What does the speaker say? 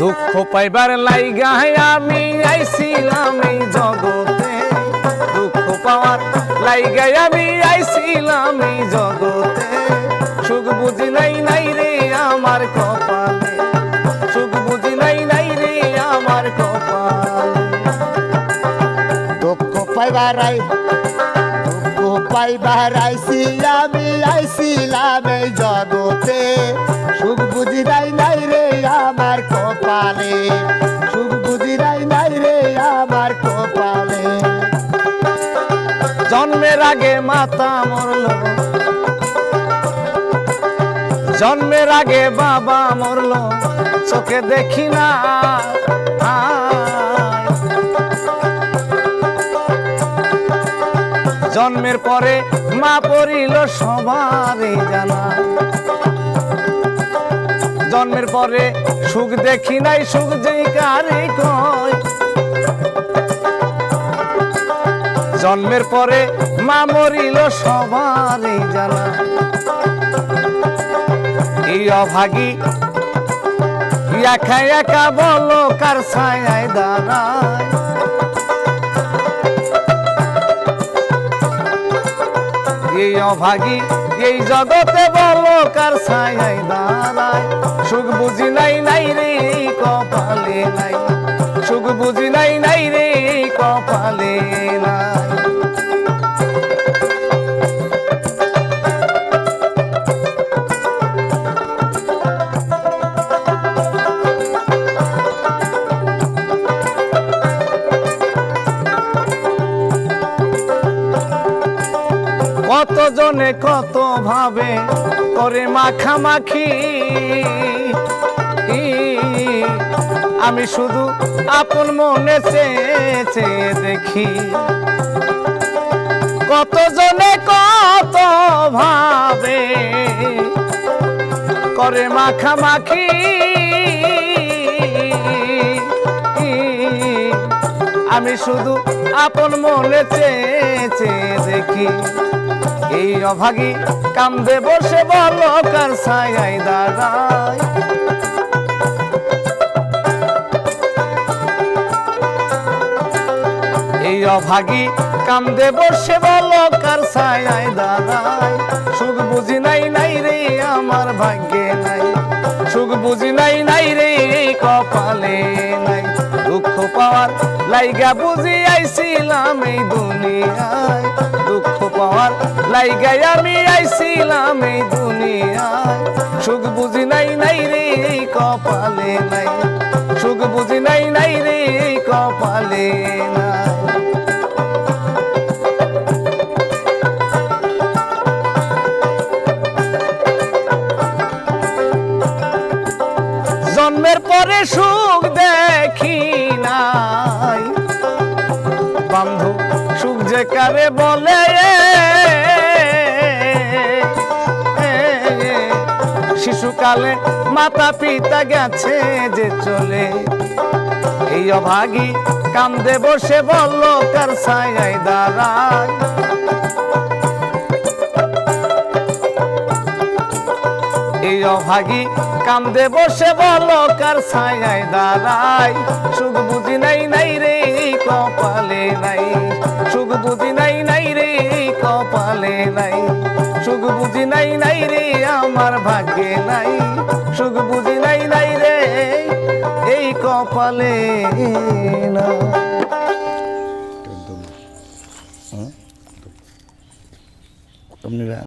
দুঃখ পাইবার লাইগা আমি আইছিলাম এই জগতে, দুঃখ পাওয়ার লাইগা আমি আইছিলাম এই জগতে। সুখ বুঝি নাই নাই রে আমার কপালে, সুখ বুঝি নাই নাই রে আমার কপালে। দুঃখ পাইবার আইছি আমি আইছিলাম এই জগতে, সুখ বুঝি নাই নাই রে আমার কপালে, সুখ বুঝি নাই নাই রে আমার কপালে। জন্মের আগে মাতা মরলো, জন্মের আগে বাবা মরলো, চোখে দেখি না। জন্মের পরে মা পড়িল সবারই জানা, জন্মের পরে সুখ দেখি নাই, সুখ যেই কারে কয়। জন্মের পরে মা মরিল সবারই জানা। এই অভাগী একা একা বলো কার ছায়ায় দাঁড়ায়। এই অভাগী এই জগতে বলো কার ছায়ায় দাঁড়ায়। সুখ বুঝি নাই নাই রে কপালে নাই, সুখ বুঝি নাই নাই রে কপালে নাই। কত জনে কত ভাবে করে মাখামাখি, আমি শুধু আপন মনে চেয়ে দেখি। কত জনে কত ভাবে করে মাখামাখি, আমি শুধু আপন মনে চেয়ে দেখি। এই অভাগী কান্দে বসে বলো কার ছায়ায় দাঁড়ায়। এই অভাগী কান্দে বসে বলো কার ছায়ায় দাঁড়ায়। সুখ বুঝি নাই নাই রে আমার ভাগ্যে নাই, সুখ বুঝি নাই নাই রে কপালে নাই। দুঃখ পাওয়ার লাইগা বুঝি আইছিলাম এই দুনিয়ায়, দুঃখ পাওয়ার লাইগা আমি আইছিলাম এই দুনিয়ায়। সুখ বুঝি নাই নাই রে কপালে নাই, সুখ বুঝি নাই নাই রে কপালে নাই। জন্মের পরে সুখ দেখি নাই বন্ধু, সুখ যে কারে বলে। শিশুকালে মাতা পিতা গেছে যে চলে। এই অভাগী কান্দে বসে বললো কার ছায়ায় দাঁড়ায়। এই অভাগী কান্দে বসে বলো কার ছায়ায় দাঁড়ায়। সুখ বুঝি নাই নাই রে কপালে নাই, সুখ বুঝি নাই নাই রে কপালে নাই, সুখ বুঝি নাই নাই রে আমার ভাগ্যে নাই, সুখ বুঝি নাই নাই রে এই কপালে না।